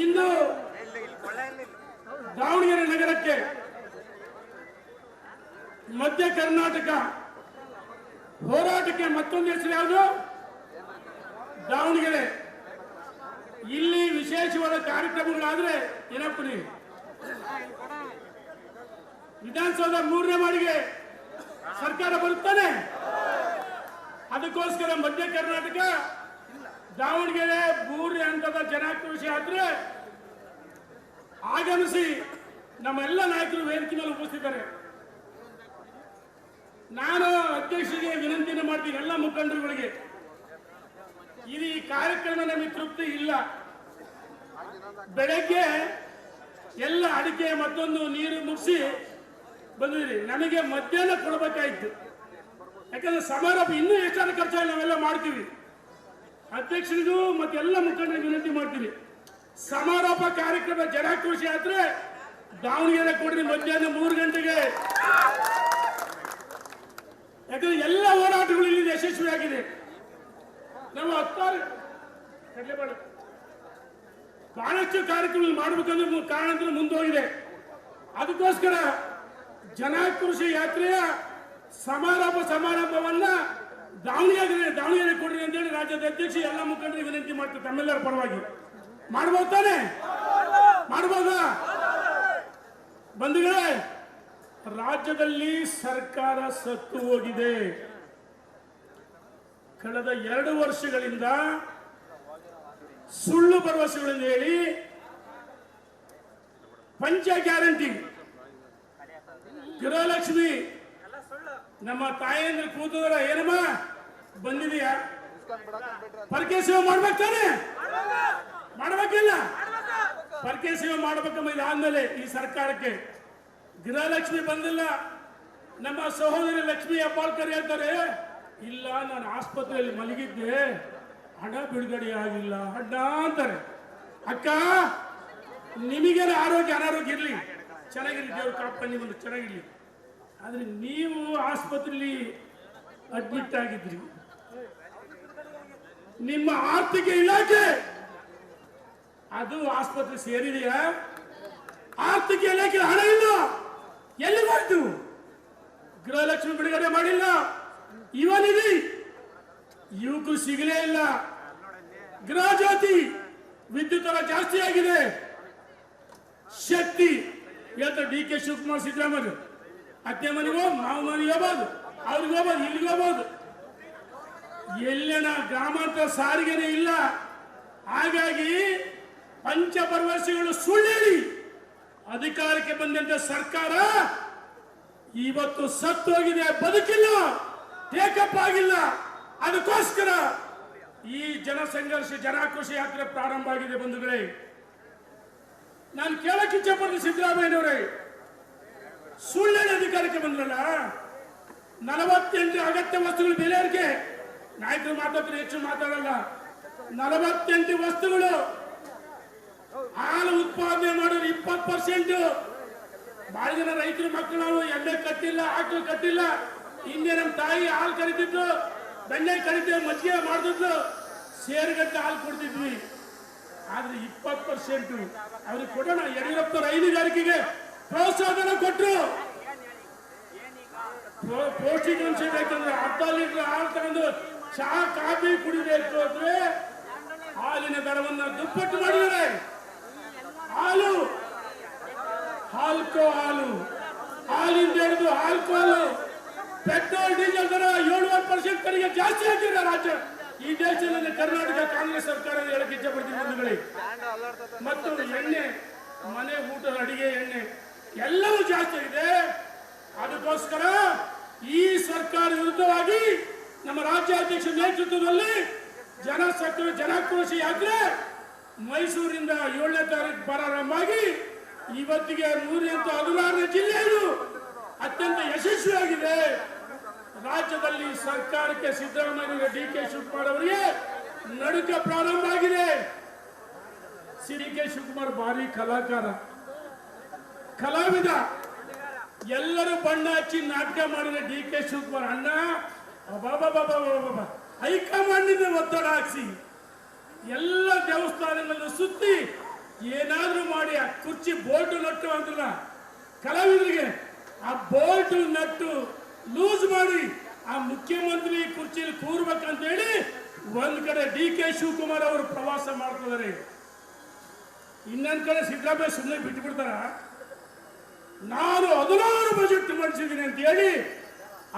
ಇಂದು ದಾವಣಗೆರೆ ನಗರಕ್ಕೆ ಮಧ್ಯ ಕರ್ನಾಟಕ ಹೋರಾಟಕ್ಕೆ ಮತ್ತೊಂದು ಹೆಸರು ಯಾವುದು? ದಾವಣಗೆರೆ. ಇಲ್ಲಿ ವಿಶೇಷವಾದ ಕಾರ್ಯಕ್ರಮಗಳಾದ್ರೆ ಏನಪ್ಪ ನೀವು ವಿಧಾನಸೌಧ 3ನೇ ಮಾಡಿಗೆ ಸರ್ಕಾರ ಬರುತ್ತಾನೆ. ಅದಕ್ಕೋಸ್ಕರ ಮಧ್ಯ ಕರ್ನಾಟಕ ದಾವಣಗೆರೆ 3ನೇ ಹಂತದ ಜನಾಕ್ರೋಶ ಯಾತ್ರೆ ಆಗಮಿಸಿ ನಮ್ಮೆಲ್ಲ ನಾಯಕರು ವೇದಿಕೆ ಮೇಲೆ ಉಪಸ್ಥಿತರೆ. ನಾನು ಅಧ್ಯಕ್ಷರಿಗೆ ವಿನಂತಿಯನ್ನು ಮಾಡ್ತೀನಿ, ಎಲ್ಲ ಮುಖಂಡರುಗಳಿಗೆ, ಈ ಕಾರ್ಯಕ್ರಮ ನಮಗೆ ತೃಪ್ತಿ ಇಲ್ಲ. ಬೆಳಗ್ಗೆ ಎಲ್ಲ ಅಡಿಕೆ ಮತ್ತೊಂದು ನೀರು ಮುಗಿಸಿ ಬಂದಿರಿ, ನಮಗೆ ಮಧ್ಯಾಹ್ನ ಕೊಡಬೇಕಾಯ್ತು. ಯಾಕಂದ್ರೆ ಸಮಾರೋಪ ಇನ್ನೂ ಎಷ್ಟಾದ ಖರ್ಚಾಗಿ ನಾವೆಲ್ಲ ಮಾಡ್ತೀವಿ. ಅಧ್ಯಕ್ಷರಿಗೂ ಮತ್ತೆಲ್ಲ ಮುಖಂಡರಿಗೆ ವಿನಂತಿ ಮಾಡ್ತೀನಿ, ಸಮಾರೋಪ ಕಾರ್ಯಕ್ರಮ ಜನಾಕ್ರೋಶ ಯಾತ್ರೆ ದಾವಣಗೆರೆ ಕೊಡ್ರಿ ಮಧ್ಯಾಹ್ನ 3 ಗಂಟೆಗೆ. ಯಾಕಂದ್ರೆ ಎಲ್ಲ ಹೋರಾಟಗಳು ಇಲ್ಲಿ ಯಶಸ್ವಿಯಾಗಿದೆ. ನಾವು ಬಹಳಷ್ಟು ಕಾರ್ಯಕ್ರಮ ಮಾಡಬೇಕಂದ್ರೆ ಕಾರಣಾಂತರ ಮುಂದೋಗಿದೆ. ಅದಕ್ಕೋಸ್ಕರ ಜನಾಕ್ರೋಶ ಯಾತ್ರೆಯ ಸಮಾರಂಭವನ್ನ ದಾವಣಗೆರೆ ಕೊಡ್ರಿ ಅಂತೇಳಿ ರಾಜ್ಯದ ಅಧ್ಯಕ್ಷ ಎಲ್ಲ ಮುಖಂಡರಿಗೆ ವಿನಂತಿ ಮಾಡ್ತಾರೆ. ತಮ್ಮೆಲ್ಲರ ಪರವಾಗಿ ಮಾಡಬಹುದು ತಾನೆ? ಮಾಡಬಹುದಾ? ಬಂಧುಗಳೇ, ರಾಜ್ಯದಲ್ಲಿ ಸರ್ಕಾರ ಸತ್ತು ಹೋಗಿದೆ. ಕಳೆದ 2 ವರ್ಷಗಳಿಂದ ಸುಳ್ಳು ಭರವಸೆಗಳನ್ನು ಹೇಳಿ ಪಂಚ ಗ್ಯಾರಂಟಿ, ಗೃಹಲಕ್ಷ್ಮಿ, ನಮ್ಮ ತಾಯಂದ್ರ ಕೂತದರ ಏನಮ್ಮ ಬಂದಿದೆಯಾ? ಪರಕೆ ಸೇವೆ ಮಾಡ್ಬೇಕು ತಾನೆ? ಮಾಡ್ಬೇಕಿಲ್ಲ? ಪರಕೆ ಸೇವೆ ಮಾಡ್ಬೇಕಮ್ಮ. ಇದಾದ್ಮೇಲೆ ಈ ಸರ್ಕಾರಕ್ಕೆ ಗೃಹಲಕ್ಷ್ಮಿ ಬಂದಿಲ್ಲ. ನಮ್ಮ ಸಹೋದರಿ ಲಕ್ಷ್ಮಿ ಹೆಬ್ಬಾಳ್ಕರ್ ಹೇಳ್ತಾರೆ, ಇಲ್ಲ ನಾನು ಆಸ್ಪತ್ರೆಯಲ್ಲಿ ಮಲಗಿದ್ದೆ, ಹಣ ಬಿಡುಗಡೆ ಆಗಿಲ್ಲ ಹಣ ಅಂತಾರೆ. ಅಕ್ಕ, ನಿಮಗೇನು ಆರೋಗ್ಯ ಅನಾರೋಗ್ಯ ಇರಲಿ, ಚೆನ್ನಾಗಿರ್ಲಿ, ದೇವ್ರ ಕಾಪಾಡಿ ನಿಮ್ಮನ್ನು ಚೆನ್ನಾಗಿರ್ಲಿ. ಆದ್ರೆ ನೀವು ಆಸ್ಪತ್ರೆಯಲ್ಲಿ ಅಡ್ಮಿಟ್ ಆಗಿದ್ರಿ, ನಿಮ್ಮ ಆರ್ಥಿಕ ಇಲಾಖೆ ಅದು ಆಸ್ಪತ್ರೆ ಸೇರಿದೆಯಾ? ಆರ್ಥಿಕ ಇಲಾಖೆ ಹಣ ಇಲ್ಲ, ಎಲ್ಲಿ ಮಾಡ್ತು? ಗೃಹಲಕ್ಷ್ಮಿ ಬಿಡುಗಡೆ ಮಾಡಿಲ್ಲ, ಇವನಿದೆ ಯುವಕರು ಸಿಗಲೇ ಇಲ್ಲ. ಗೃಹ ಜ್ಯೋತಿ ವಿದ್ಯುತ್ ದರ ಜಾಸ್ತಿ ಆಗಿದೆ. ಶಕ್ತಿ ಹೇಳ್ತಾರೆ ಡಿ ಕೆ ಶಿವಕುಮಾರ್, ಸಿದ್ದರಾಮಯ್ಯ, ಅತ್ತೆ ಮನೆಗೆ ಹೋಗಿ ಮಾವು ಮನೆಗೆ ಹೋಗ್ಬೋದು, ಅವ್ರಿಗೆ ಹೋಗ್ಬೋದು, ಇಲ್ಲಿಗೆ ಹೋಗ್ಬೋದು. ಎಲ್ಲೆನ ಗ್ರಾಮಾಂತರ ಸಾರಿಗೆನೇ ಇಲ್ಲ. ಹಾಗಾಗಿ ಪಂಚ ಭರವಸೆಗಳು ಸುಳ್ಳೇಳಿ ಅಧಿಕಾರಕ್ಕೆ ಬಂದಂತ ಸರ್ಕಾರ ಇವತ್ತು ಸತ್ತೋಗಿದೆ, ಬದುಕಿಲ್ಲ, ಟೇಕಪ್ ಆಗಿಲ್ಲ. ಅದಕ್ಕೋಸ್ಕರ ಈ ಜನಸಂಘರ್ಷ ಜನಾಕ್ರೋಶ ಯಾತ್ರೆ ಪ್ರಾರಂಭ ಆಗಿದೆ. ಬಂಧುಗಳೇ, ನಾನು ಕೇಳಕ್ಕೆ ಇಚ್ಛೆ ಪಡ್ತೀನಿ, ಸಿದ್ದರಾಮಯ್ಯನವರೇ, ಸುಳ್ಳೇಳಿ ಅಧಿಕಾರಕ್ಕೆ ಬಂದ್ರಲ್ಲ, 48 ಅಗತ್ಯ ವಸ್ತುಗಳ ಬೆಲೆ ಏರಿಕೆ, ನಾಯಕರು ಮಾತಾಡ್ತಾರೆ, ಹೆಚ್ಚು ಮಾತಾಡಲ್ಲ. 48 ವಸ್ತುಗಳು, ಹಾಲು ಉತ್ಪಾದನೆ ಮಾಡೋದು 20%. ಬಹಳ ಜನ ರೈತರು ಮಕ್ಕಳು ನಾವು ಎಣ್ಣೆ ಕಟ್ಟಿಲ್ಲ, ಆಕಳು ಕಟ್ಟಿಲ್ಲ. ಹಿಂದೆ ನಮ್ಮ ತಾಯಿ ಹಾಲು ಕರಿತಿದ್ರು, ಬೆಣ್ಣೆ ಕರಿತೇವೆ, ಮಜ್ಜಿಗೆ ಮಾಡ್ತಿದ್ರು, ಸೇರುಗಟ್ಟೆ ಹಾಲು ಕೊಡ್ತಿದ್ವಿ. ಆದ್ರೆ 20% ಅವ್ರಿಗೆ ಕೊಡೋಣ. ಯಡಿಯೂರಪ್ಪ ಹೈನುಗಾರಿಕೆಗೆ ಪ್ರೋತ್ಸಾಹನ ಕೊಟ್ಟರು. ಪೌಷ್ಟಿಕಾಂಶ ಬೇಕಂದ್ರೆ 10 ಲೀಟರ್ ಹಾಲು ತಗೊಂಡು ಚಹಾ ಕಾಫಿ ಕುಡಿಬೇಕು ಅಂದ್ರೆ ಹಾಲಿನ ದರವನ್ನು ದುಪ್ಪಟ್ಟು ಮಾಡಿದ್ದಾರೆ. ಹಾಲು ಹಾಲಿಂದ ಹಿಡಿದು ಆಲ್ಕೋಹಾಲು, ಪೆಟ್ರೋಲ್, ಡೀಸೆಲ್ ದರ 7% ಕಡೆಗೆ ಜಾಸ್ತಿ ಹಾಕಿದ್ರೆ ರಾಜ್ಯ ಈ ದೇಶದಲ್ಲಿ ಕರ್ನಾಟಕ ಕಾಂಗ್ರೆಸ್ ಸರ್ಕಾರ ಹೇಳಕ್ಕೆ ಇಚ್ಛೆ ಪಡ್ತೀನಿ ಬಂಧುಗಳಿಗೆ. ಮತ್ತು ಎಣ್ಣೆ, ಮನೆ ಊಟದ ಅಡಿಗೆ ಎಣ್ಣೆ ಎಲ್ಲವೂ ಜಾಸ್ತಿ ಇದೆ. ಅದಕ್ಕೋಸ್ಕರ ಈ ಸರ್ಕಾರ ವಿರುದ್ಧವಾಗಿ ನಮ್ಮ ರಾಜ್ಯಾಧ್ಯಕ್ಷ ನೇತೃತ್ವದಲ್ಲಿ ಜನಾಕ್ರೋಶ ಯಾತ್ರೆ ಮೈಸೂರಿಂದ 7ನೇ ತಾರೀಕು ಪ್ರಾರಂಭ ಆಗಿ ಇವತ್ತಿಗೆ 116ನೇ ಜಿಲ್ಲೆಗಳು ಅತ್ಯಂತ ಯಶಸ್ವಿಯಾಗಿದೆ. ರಾಜ್ಯದಲ್ಲಿ ಸರ್ಕಾರಕ್ಕೆ ಸಿದ್ದರಾಮಯ್ಯ, ಡಿ ಕೆ ಶಿವಕುಮಾರ್ ಅವರಿಗೆ ನಡುಕ ಪ್ರಾರಂಭ ಆಗಿದೆ. ಡಿ ಕೆ ಶಿವಕುಮಾರ್ ಭಾರಿ ಕಲಾವಿದ, ಎಲ್ಲರೂ ಬಣ್ಣ ಹಚ್ಚಿ ನಾಟಕ ಮಾಡಿದ ಡಿ ಕೆ ಶಿವಕುಮಾರ್ ಅಣ್ಣ ಹೈಕಮಾಂಡ್ ಒತ್ತಡ ಹಾಕಿಸಿ ಎಲ್ಲ ದೇವಸ್ಥಾನಗಳನ್ನು ಸುತ್ತಿ ಏನಾದ್ರೂ ಮಾಡಿ ಆ ಕುರ್ಚಿ ಬೋಲ್ಟ್ ನಟ್ಟು ಅಂತಲ್ಲ ಕಲಾವಿದರಿಗೆ, ಆ ಬೋಲ್ಟ್ ನಟ್ಟು ಲೂಸ್ ಮಾಡಿ ಆ ಮುಖ್ಯಮಂತ್ರಿ ಕುರ್ಚಿಯಲ್ಲಿ ಕೂರ್ಬೇಕಂತ ಹೇಳಿ ಒಂದ್ ಕಡೆ DK ಶಿವಕುಮಾರ್ ಅವರು ಪ್ರವಾಸ ಮಾಡ್ತಿದ್ದಾರೆ, ಇನ್ನೊಂದ್ ಕಡೆ ಸಿದ್ದರಾಮಯ್ಯ ಸುಮ್ಮನೆ ಬಿಟ್ಟು ಬಿಡ್ತಾರ. ನಾನು 16 ಬಜೆಟ್ ಮಾಡಿಸಿದ್ದೀನಿ ಅಂತ ಹೇಳಿ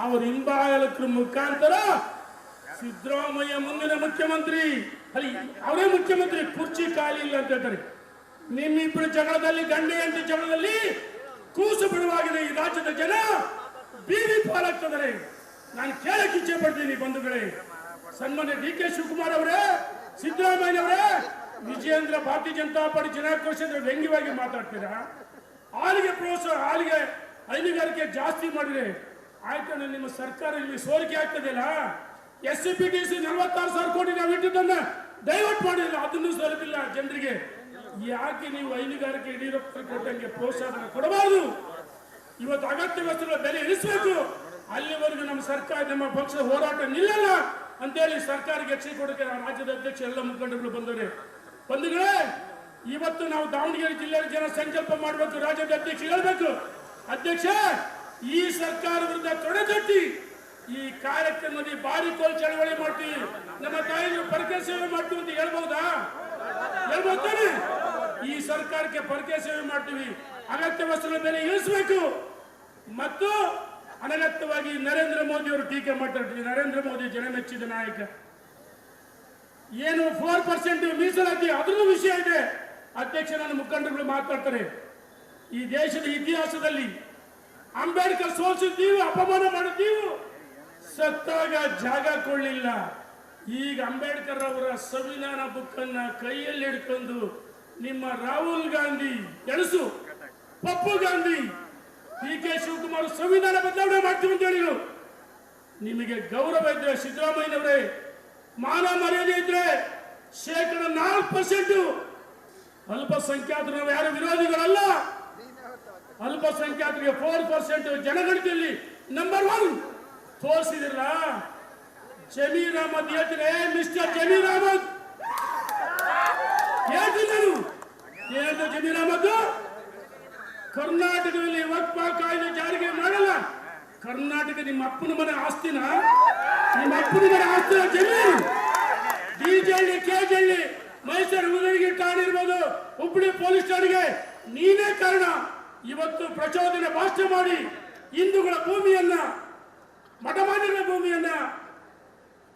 ಅವ್ರ ಹಿಂಬಾಲಕರ ಮುಖಾಂತರ ಸಿದ್ದರಾಮಯ್ಯ ಮುಂದಿನ ಮುಖ್ಯಮಂತ್ರಿ, ಅಲ್ಲಿ ಅವರೇ ಮುಖ್ಯಮಂತ್ರಿ, ಕುರ್ಚಿ ಖಾಲಿ ಇಲ್ಲ ಅಂತ ಹೇಳ್ತಾರೆ. ನಿಮ್ಮಿಬ್ಬರು ಜಗಳದಲ್ಲಿ, ಗಂಡ ಹೆಂಡತಿ ಜಗಳದಲ್ಲಿ ಕೂಸು ಬಿಡುವಾಗಿದೆ. ಈ ರಾಜ್ಯದ ಜನ ಬೀದಿ ಪಾಲಾಗ್ತಿದ್ದಾರೆ. ನಾನು ಕೇಳಕ್ಕೆ ಇಚ್ಛೆ ಪಡ್ತೀನಿ ಬಂಧುಗಳೇ, ಸನ್ಮಾನ್ಯ DK ಶಿವಕುಮಾರ್ ಅವರೇ, ಸಿದ್ದರಾಮಯ್ಯನವರೇ, ವಿಜಯೇಂದ್ರ ಭಾರತೀಯ ಜನತಾ ಪಾರ್ಟಿ ಜನಾಕ್ರೋಶ ವ್ಯಂಗ್ಯವಾಗಿ ಮಾತಾಡ್ತೀರಾ? ಹಾಲಿಗೆ ಪ್ರೋತ್ಸಾಹ, ಹಾಲಿಗೆ ಹೈನುಗಾರಿಕೆ ಜಾಸ್ತಿ ಮಾಡಿದ್ರೆ ಆಯ್ತು, ನಿಮ್ಮ ಸರ್ಕಾರ ಇಲ್ಲಿ ಸೋರಿಕೆ ಆಗ್ತದೆಯಲ್ಲ. SCPTC 46,000 ಕೋಟಿ ನಾವು ಇಟ್ಟಿದ್ದನ್ನ ಡೈವರ್ಟ್ ಮಾಡಿಲ್ಲ, ಅದನ್ನು ಸರಿದಿಲ್ಲ ಜನರಿಗೆ. ಯಾಕೆ ನೀವು ಹೈನುಗಾರಿಕೆ ಯಡಿಯೂರಪ್ಪ ಕೊಟ್ಟಂಗೆ ಪ್ರೋತ್ಸಾಹ ಕೊಡಬಾರದು? ಇವತ್ತು ಅಗತ್ಯ ವಸ್ತುಗಳ ಬೆಲೆ ಇಳಿಸಬೇಕು. ಅಲ್ಲಿವರೆಗೂ ನಮ್ಮ ಸರ್ಕಾರ, ನಮ್ಮ ಪಕ್ಷದ ಹೋರಾಟ ನಿಲ್ಲಲ್ಲ ಅಂತೇಳಿ ಸರ್ಕಾರಕ್ಕೆ ಎಚ್ಚರಿಕೆ ಕೊಡಕ್ಕೆ ರಾಜ್ಯದ ಅಧ್ಯಕ್ಷ ಎಲ್ಲ ಮುಖಂಡರುಗಳು ಬಂಧುಗಳೇ, ಇವತ್ತು ನಾವು ದಾವಣಗೆರೆ ಜಿಲ್ಲೆಯ ಜನ ಸಂಕಲ್ಪ ಮಾಡಬೇಕು. ರಾಜ್ಯದ ಅಧ್ಯಕ್ಷ ಹೇಳ್ಬೇಕು, ಅಧ್ಯಕ್ಷ ಈ ಸರ್ಕಾರ ವಿರುದ್ಧ ತೊಡೆತಟ್ಟಿ ಈ ಕಾರ್ಯಕ್ರಮದಲ್ಲಿ ಭಾರಿ ಕೋಲ್ ಚಳವಳಿ ಮಾಡ್ತೀವಿ, ನಮ್ಮ ತಾಯಿಗಳು ಪರಕೆ ಸೇವೆ ಮಾಡ್ತೀವಿ ಅಂತ ಹೇಳ್ಬಹುದಾ? ಹೇಳ್ಬೋದಾನೆ? ಈ ಸರ್ಕಾರಕ್ಕೆ ಪರಕೆ ಸೇವೆ ಮಾಡ್ತೀವಿ, ಅಗತ್ಯ ವಸ್ತುಗಳ ಬೆಲೆ ಇಳಿಸಬೇಕು. ಮತ್ತು ಅನಗತ್ಯವಾಗಿ ನರೇಂದ್ರ ಮೋದಿ ಅವರು ಟೀಕೆ ಮಾಡ್ತಾರೆ. ನರೇಂದ್ರ ಮೋದಿ ಜನ ಮೆಚ್ಚಿದ ನಾಯಕ. ಏನು 4% ಮೀಸಲಾತಿ, ಅದ್ರದ್ದು ವಿಷಯ ಇದೆ. ಅಧ್ಯಕ್ಷ, ನನ್ನ ಮುಖಂಡರುಗಳು ಮಾತಾಡ್ತಾರೆ. ಈ ದೇಶದ ಇತಿಹಾಸದಲ್ಲಿ ಅಂಬೇಡ್ಕರ್ ಸೋಲಿಸಿದ್ದೀವಿ, ಅಪಮಾನ ಮಾಡಿದ್ದೀವಿ, ಸತ್ತಾಗ ಜಾಗ ಕೊಡಲಿಲ್ಲ. ಈಗ ಅಂಬೇಡ್ಕರ್ ಅವರ ಸಂವಿಧಾನ ಬುಕ್ ಅನ್ನ ಕೈಯಲ್ಲಿ ಹಿಡ್ಕೊಂಡು ನಿಮ್ಮ ರಾಹುಲ್ ಗಾಂಧಿ ಎಣಸು, ಪಪ್ಪು ಗಾಂಧಿ, DK ಶಿವಕುಮಾರ್ ಸಂವಿಧಾನ ಬದಲಾವಣೆ ಮಾಡ್ತೀವಿ ಅಂತ ಹೇಳಿದ್ರು. ನಿಮಗೆ ಗೌರವ ಇದ್ರೆ ಸಿದ್ದರಾಮಯ್ಯನವರೇ, ಮಾನ ಮರ್ಯಾದೆ ಇದ್ರೆ 4% ಅಲ್ಪಸಂಖ್ಯಾತರು, ನಾವು ಯಾರು ವಿರೋಧಿಗಳಲ್ಲ. ಅಲ್ಪಸಂಖ್ಯಾತರಿಗೆ 4% ಜನಗಣತಿಯಲ್ಲಿ ನಂಬರ್ 1 ತೋರಿಸಿದಿರಲ್ಲ. ಜಮೀರ್ ಅಹಮದ್ ಹೇಳ್ತೀನಿ, ಮಿಸ್ಟರ್ ಜಮೀರ್ ಅಹಮದ್ ಹೇಳ್ತೀನಿ ನಾನು, ಏನು ಜಮೀರ್ ಅಹಮದ್, ಕರ್ನಾಟಕದಲ್ಲಿ ವಕ್ಫ ಕಾಯ್ದೆ ಜಾರಿಗೆ ಮಾಡಲ್ಲ. ಕರ್ನಾಟಕ ನಿಮ್ಮ ಅಪ್ಪನ ಮನೆ ಆಸ್ತಿನ, ನಿಮ್ಮ ಅಪ್ಪನ ಮನೆ ಆಸ್ತಿನ ಜಮೀನು. ಡಿಜೆಹಳ್ಳಿ, ಕೆಜೆಹಳ್ಳಿ, ಮೈಸೂರು ಉದಯಗಿರಿ ಠಾಣೆ ಇರ್ಬೋದು, ಹುಬ್ಬಳ್ಳಿ ಪೊಲೀಸ್ ಠಾಣೆಗೆ ನೀನೇ ಕಾರಣ. ಇವತ್ತು ಪ್ರಚೋದನೆ ಭಾಷಣ ಮಾಡಿ ಹಿಂದೂಗಳ ಭೂಮಿಯನ್ನ, ಮಠಮಾನ್ಯಗಳ ಭೂಮಿಯನ್ನ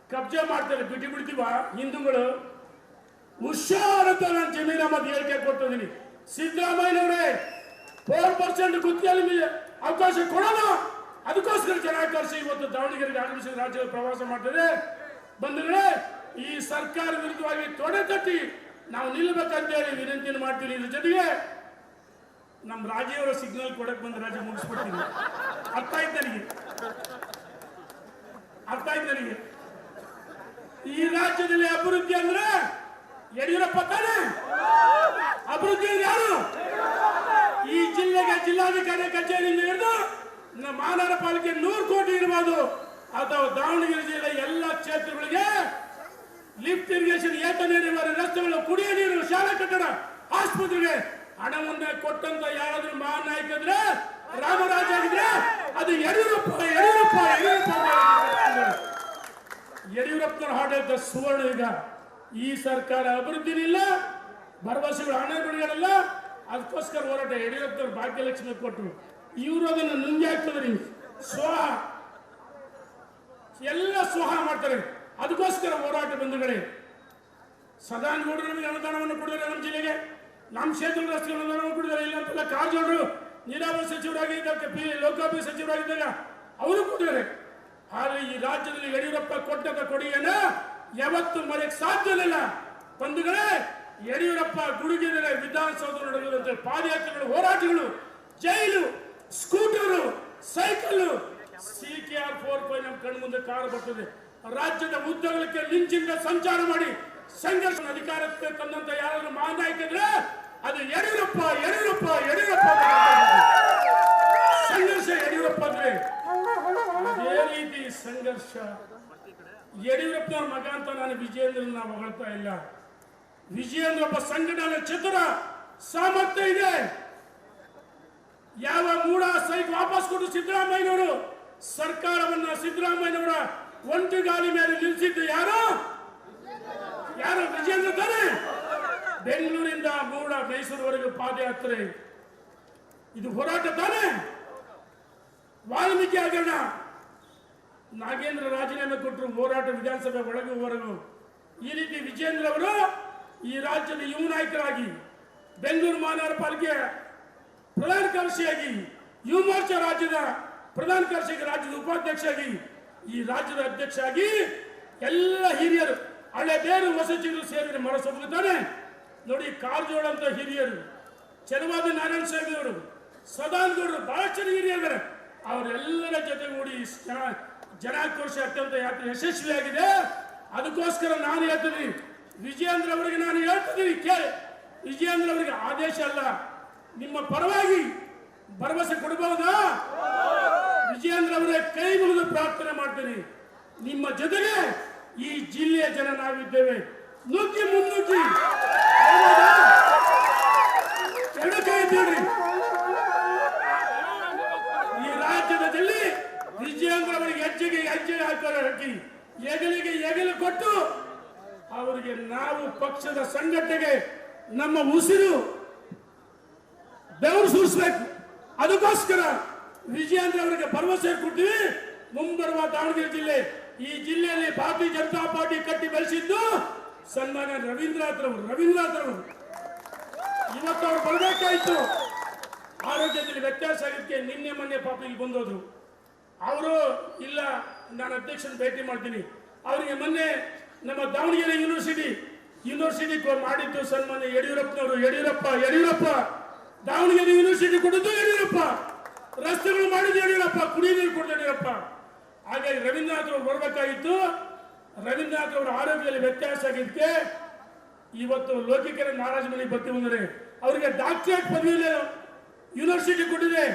ಕಬ್ಜಾ ಮಾಡ್ತಾರೆ. ಬಿಡ್ತೀವ ಹಿಂದೂಗಳು? ಹುಷಾರಂತ ನಾನು ಜಮೀರ್ ಅಹಮದ್ ಹೇಳಿಕೆ ಕೊಟ್ಟಿದ್ದೀನಿ. ಸಿದ್ದರಾಮಯ್ಯನವರೇ 4% ಗುತ್ತಿಗೆಯಲ್ಲಿ ಅವಕಾಶ ಕೊಡೋಣ, ಅದಕ್ಕೋಸ್ಕರ ಜನಾಕರ್ಷ ಇವತ್ತು ದಾವಣಗೆರೆಗೆ ಆಗಮಿಸಿದ ರಾಜ್ಯದ ಪ್ರವಾಸ ಮಾಡ್ತದೆ. ಬಂಧುಗಳೇ, ಈ ಸರ್ಕಾರ ವಿರುದ್ಧವಾಗಿ ತೊಡೆತಟ್ಟಿ ನಾವು ನಿಲ್ಲಬೇಕಂತೇಳಿ ವಿನಂತಿಯನ್ನು ಮಾಡ್ತೀನಿ. ಇದ್ರ ಜೊತೆಗೆ ನಮ್ಮ ರಾಜ್ಯವರ ಸಿಗ್ನಲ್ ಕೊಡಕ್ ಬಂದ ರಾಜ್ಯ ಮುಗಿಸ್ಬಿಡ್ತೀನಿ. ಅರ್ಥ ಆಯ್ತು ನನಗೆ. ಈ ರಾಜ್ಯದಲ್ಲಿ ಅಭಿವೃದ್ಧಿ ಅಂದ್ರೆ ಯಡಿಯೂರಪ್ಪ ತಾನೆ. ಅಭಿವೃದ್ಧಿ ಯಾರು? ಈ ಜಿಲ್ಲೆಗೆ ಜಿಲ್ಲಾಧಿಕಾರಿ ಕಚೇರಿಯಿಂದ ಹಿಡಿದು ಮಹಾನಗರ ಪಾಲಿಕೆ 100 ಕೋಟಿ ಇರಬಹುದು, ಅಥವಾ ದಾವಣಗೆರೆ ಜಿಲ್ಲೆ ಎಲ್ಲ ಕ್ಷೇತ್ರಗಳಿಗೆ ಲಿಫ್ಟ್ ಇರಿಗೇಷನ್, ಏತ ನೀರು, ರಸ್ತೆಗಳು, ಕುಡಿಯ ನೀರು, ಶಾಲಾ ಕಟ್ಟಡ, ಆಸ್ಪತ್ರೆಗೆ ಹಣವನ್ನ ಕೊಟ್ಟಂತ ಯಾರಾದ್ರೂ ಮಹಾನ್ ನಾಯಕ ಇದ್ರೆ, ರಾಮರಾಜ ಆಗಿದ್ರೆ ಅದು ಯಡಿಯೂರಪ್ಪನವರ ಆಡಳಿತ ಸುವರ್ಣ. ಈಗ ಈ ಸರ್ಕಾರ ಅಭಿವೃದ್ಧಿ ಇಲ್ಲ, ಭರವಸೆಗಳು, ಹಣ ಬಿಡುಗಡೆಲ್ಲ, ಅದಕ್ಕೋಸ್ಕರ ಹೋರಾಟ. ಯಡಿಯೂರಪ್ಪನವರು ಭಾಗ್ಯಲಕ್ಷ್ಮಿ ಕೊಟ್ಟರು, ಇವರು ಅದನ್ನು ನುಂಗಿ ಹಾಕ್ತದ್ರಿ, ಎಲ್ಲ ಸ್ವಹ ಮಾಡ್ತಾರೆ. ಅದಕ್ಕೋಸ್ಕರ ಹೋರಾಟ. ಬಂಧುಗಳೇ, ಸದಾನಗೌಡರು ನಮಗೆ ಅನುದಾನವನ್ನು ಕೊಡಿದ್ದಾರೆ, ನಮ್ಮ ಜಿಲ್ಲೆಗೆ, ನಮ್ಮ ಕ್ಷೇತ್ರದ ರಸ್ತೆಗೆ ಅನುದಾನವನ್ನು ಕೊಡಿದ್ದಾರೆ. ಇಲ್ಲ ಅಂತಲ್ಲ, ಕಾರಜೋಳರು ನೀರಾವರಿ ಸಚಿವರಾಗಿದ್ದಾಗ, ಲೋಕಾಭಿವೃದ್ಧಿ ಸಚಿವರಾಗಿದ್ದಾಗ ಅವರು ಕೊಟ್ಟಿದ್ದಾರೆ. ಆದರೆ ಈ ರಾಜ್ಯದಲ್ಲಿ ಯಡಿಯೂರಪ್ಪ ಕೊಟ್ಟದ ಕೊಡುಗೆಯನ್ನ ಯಾವತ್ತು ಮರೆಯಕ್ಕೆ ಸಾಧ್ಯವಿಲ್ಲ. ಬಂಧುಗಳೇ, ಯಡಿಯೂರಪ್ಪ ಗುಡುಗಿದರೆ ವಿಧಾನಸೌಧ ನಡೆಯುವಂತೆ ಪಾದಯಾತ್ರೆಗಳು, ಹೋರಾಟಗಳು, ಜೈಲು, ಸ್ಕೂಟರು, ಸೈಕಲ್, CKR 4.5 ನಮ್ಮ ಕಣ್ಣು ಮುಂದೆ ಕಾರು ಬರ್ತದೆ. ರಾಜ್ಯದ ಉದ್ದಗಲಕ್ಕೆ ಲಿಂಚಿಂದ ಸಂಚಾರ ಮಾಡಿ ಸಂಘರ್ಷ ಅಧಿಕಾರಕ್ಕೆ ತಂದಂತ ಯಾರಾದ್ರೂ ಮಹಾನಾಯಕ ಇದ್ರೆ ಅದು ಯಡಿಯೂರಪ್ಪ. ಸಂಘರ್ಷ ಯಡಿಯೂರಪ್ಪ ಅಂದ್ರೆ ಅದೇ ರೀತಿ ಸಂಘರ್ಷ. ಯಡಿಯೂರಪ್ಪನವ್ರ ಮಗ ಅಂತ ನಾನು ವಿಜಯೇಂದ್ರನ ಹೊಗಳ್ತಾ ಇಲ್ಲ. ವಿಜಯೇಂದ್ರ ಒಬ್ಬ ಸಂಘಟನೆ ಚತುರ, ಸಾಮರ್ಥ್ಯ ಇದೆ. ಯಾವ ಮೂಡ ಸೈಟ್ ವಾಪಸ್ ಕೊಟ್ಟು ಸಿದ್ದರಾಮಯ್ಯನವರು ಸರ್ಕಾರವನ್ನ ಸಿದ್ದರಾಮಯ್ಯನವರ ಒಂಟುಗಾಲಿ ಮೇಲೆ ನಿಲ್ಲಿಸಿದ್ದು ಯಾರು? ವಿಜಯೇಂದ್ರ ತಾನೆ. ಬೆಂಗಳೂರಿಂದ ಮೂಡ ಮೈಸೂರುವರೆಗೂ ಪಾದಯಾತ್ರೆ, ಇದು ಹೋರಾಟ ತಾನೆ. ವಾಲ್ಮೀಕಿ ಹಗರಣ, ನಾಗೇಂದ್ರ ರಾಜೀನಾಮೆ ಕೊಟ್ಟರು, ಹೋರಾಟ ವಿಧಾನಸಭೆ ಒಳಗೂ ಹೊರಗೂ. ಈ ರೀತಿ ವಿಜಯೇಂದ್ರ ಅವರು ಈ ರಾಜ್ಯದ ಯುವ ನಾಯಕರಾಗಿ, ಬೆಂಗಳೂರು ಮಹಾನಗರ ಪಾಲಿಕೆ ಪ್ರಧಾನ ಕಾರ್ಯದರ್ಶಿಯಾಗಿ, ಯುವ ಮೋರ್ಚಾ ರಾಜ್ಯದ ಪ್ರಧಾನ ಕಾರ್ಯದರ್ಶಿಯಾಗಿ, ರಾಜ್ಯದ ಉಪಾಧ್ಯಕ್ಷರಾಗಿ, ಈ ರಾಜ್ಯದ ಅಧ್ಯಕ್ಷ ಆಗಿ ಎಲ್ಲ ಹಿರಿಯರು, ಹಳೆ ಬೇರು ಹೊಸ ಚಿಗುರು ಸೇರಿ ಮರ ಸೊಬಗುತ್ತಾನೆ ನೋಡಿ. ಕಾರಜೋಳ ಅಂತ ಹಿರಿಯರು, ಚನ್ನವಾದ ನಾರಾಯಣ ಸ್ವಾಮಿ ಅವರು, ಸದಾನ್ ಗೌಡರು, ಬಹಳಷ್ಟು ಜನ ಹಿರಿಯರು, ಅವರೆಲ್ಲರ ಜೊತೆಗೂಡಿ ಜನಾಕ್ರೋಶ ಅತ್ಯಂತ ಯಾತ್ರೆ ಯಶಸ್ವಿಯಾಗಿದೆ. ಅದಕ್ಕೋಸ್ಕರ ನಾನು ಹೇಳ್ತೀನಿ, ವಿಜಯೇಂದ್ರ ಅವರಿಗೆ ನಾನು ಹೇಳ್ತಿದ್ದೀನಿ ಕೇಳಿ. ವಿಜಯೇಂದ್ರ ಅವರಿಗೆ ಆದೇಶ ಅಲ್ಲ, ನಿಮ್ಮ ಪರವಾಗಿ ಭರವಸೆ ಕೊಡಬಹುದಾ? ವಿಜಯೇಂದ್ರ ಅವರೇ ಕೈ ಮುಗಿದು ಪ್ರಾರ್ಥನೆ ಮಾಡ್ತೀನಿ, ನಿಮ್ಮ ಜೊತೆಗೆ ಈ ಜಿಲ್ಲೆಯ ಜನ ನಾವಿದ್ದೇವೆ. ನುಗ್ಗಿ ಮುನ್ನುಗ್ಗಿ ಎರಡು ಕೈ ಇದ್ದೀರಿ. ಈ ರಾಜ್ಯದಲ್ಲಿ ವಿಜಯೇಂದ್ರ ಅವರಿಗೆ ಹೆಜ್ಜೆ ಹಾಕಿ ಹೆಗಲಿಗೆ ಹೆಗಲು ಕೊಟ್ಟು ಅವರಿಗೆ ನಾವು ಪಕ್ಷದ ಸಂಘಟನೆಗೆ ನಮ್ಮ ಉಸಿರು ಬೆವರು ಸೂರಿಸಬೇಕು. ಅದಕ್ಕೋಸ್ಕರ ವಿಜಯೇಂದ್ರ ಅವರಿಗೆ ಭರವಸೆ ಕೊಡ್ತೀವಿ. ಮುಂಬರುವ ದಾವಣಗೆರೆ ಜಿಲ್ಲೆ, ಈ ಜಿಲ್ಲೆಯಲ್ಲಿ ಭಾರತೀಯ ಜನತಾ ಪಾರ್ಟಿ ಕಟ್ಟಿ ಬೆಳೆಸಿದ್ದು ಸನ್ಮಾನ್ಯ ರವೀಂದ್ರನಾಥ್ ಅವರು. ಇವತ್ತು ಅವ್ರು ಬರಬೇಕಾಯ್ತು, ಆರೋಗ್ಯದಲ್ಲಿ ವ್ಯತ್ಯಾಸ ಆಗಿದ್ದಕ್ಕೆ ನಿನ್ನೆ ಮೊನ್ನೆ ಪಾಪಿಗೆ ಬಂದೋದ್ರು. ಅವರು ಇಲ್ಲ, ನಾನು ಅಧ್ಯಕ್ಷನ ಭೇಟಿ ಮಾಡ್ತೀನಿ. ಅವರಿಗೆ ಮೊನ್ನೆ ನಮ್ಮ ದಾವಣಗೆರೆ ಯೂನಿವರ್ಸಿಟಿ ಮಾಡಿದ್ದು ಸನ್ಮಾನ್ಯ ಯಡಿಯೂರಪ್ಪ ದಾವಣಗೆರೆ ಯೂನಿವರ್ಸಿಟಿ ಕೊಡದ್ದು ಯಡಿಯೂರಪ್ಪ, ರಸ್ತೆಗಳು ಮಾಡಿದ್ದು ಯಡಿಯೂರಪ್ಪ, ಕುಡಿಯ ನೀರು ಕೊಡದು ಯಡಿಯೂರಪ್ಪ. ಹಾಗಾಗಿ ರವೀಂದ್ರನಾಥ್ ಅವರು ಬರಬೇಕಾಗಿತ್ತು. ರವೀಂದ್ರನಾಥ್ ಅವರ ಆರೋಗ್ಯದಲ್ಲಿ ವ್ಯತ್ಯಾಸ ಆಗಿದ್ದಕ್ಕೆ ಇವತ್ತು ಲೋಕಿಕರ ನಾರಾಜ ಮನೆಗೆ ಬರ್ತೀವಿ ಅಂದರೆ ಅವರಿಗೆ ಡಾಕ್ಟರೇಟ್ ಪದವಿ ಯೂನಿವರ್ಸಿಟಿ ಕೊಟ್ಟಿದೆ.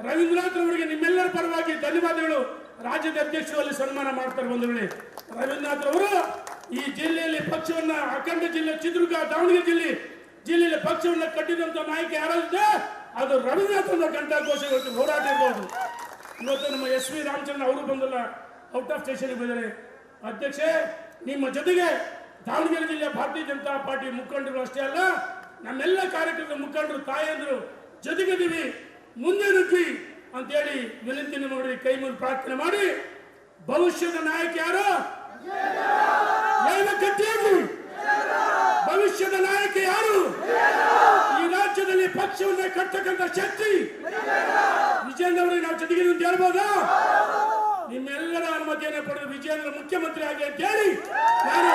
ರವೀಂದ್ರನಾಥ್ ಅವರಿಗೆ ನಿಮ್ಮೆಲ್ಲರ ಪರವಾಗಿ ಧನ್ಯವಾದಗಳು. ರಾಜ್ಯದ ಅಧ್ಯಕ್ಷರಲ್ಲಿ ಸನ್ಮಾನ ಮಾಡ್ತಾರೆ ಬಂಧುಗಳೇ. ರವೀಂದ್ರನಾಥ್ ಅವರು ಈ ಜಿಲ್ಲೆಯಲ್ಲಿ ಪಕ್ಷವನ್ನ, ಅಖಂಡ ಜಿಲ್ಲೆ ಚಿತ್ರದುರ್ಗ ದಾವಣಗೆರೆ ಜಿಲ್ಲೆಯಲ್ಲಿ ಪಕ್ಷವನ್ನ ಕಟ್ಟಿದಂತ ನಾಯಕ ಯಾರಾಗಿದೆ ಅದು ರವೀಂದ್ರನಾಥ್ ಅವರ ಕಂಠಘೋಷ ಹೋರಾಟ ಇರ್ಬೋದು. ಇವತ್ತು ನಮ್ಮ ಎಸ್ ವಿ ರಾಮಚಂದ್ರ ಅವರು ಬಂದಲ್ಲ, ಔಟ್ ಆಫ್ ಸ್ಟೇಷನ್ ಬಂದರೆ ಅಧ್ಯಕ್ಷೆ ನಿಮ್ಮ ಜೊತೆಗೆ ದಾವಣಗೆರೆ ಜಿಲ್ಲೆಯ ಭಾರತೀಯ ಜನತಾ ಪಾರ್ಟಿ ಮುಖಂಡರು ಅಷ್ಟೇ ಅಲ್ಲ, ನಮ್ಮೆಲ್ಲ ಕಾರ್ಯಕರ್ತರ ಮುಖಂಡರು ತಾಯಂದ್ರು ಜೊತೆಗಿದ್ದೀವಿ, ಮುಂದೆ ನುಗ್ಗಿ ಅಂತೇಳಿ ವಿನಂತಿ ಮಾಡಿ ಕೈ ಮುಗಿದು ಪ್ರಾರ್ಥನೆ ಮಾಡಿ. ಭವಿಷ್ಯದ ನಾಯಕ ಯಾರು? ಭವಿಷ್ಯದ ನಾಯಕ ಯಾರು? ಈ ರಾಜ್ಯದಲ್ಲಿ ಪಕ್ಷವನ್ನೇ ಕಟ್ಟತಕ್ಕಂಥ ಶಕ್ತಿ ವಿಜಯೇಂದ್ರ ಅವರಿಗೆ ನಾವು ಜೊತೆಗಿದ್ದೀವಿ ಅಂತ ಹೇಳ್ಬೋದಾ? ನಿಮ್ಮೆಲ್ಲರ ಅನುಮತಿಯನ್ನು ಪಡೆದು ವಿಜಯೇಂದ್ರ ಮುಖ್ಯಮಂತ್ರಿ ಆಗಿ ಅಂತ ಹೇಳಿ ನಾನು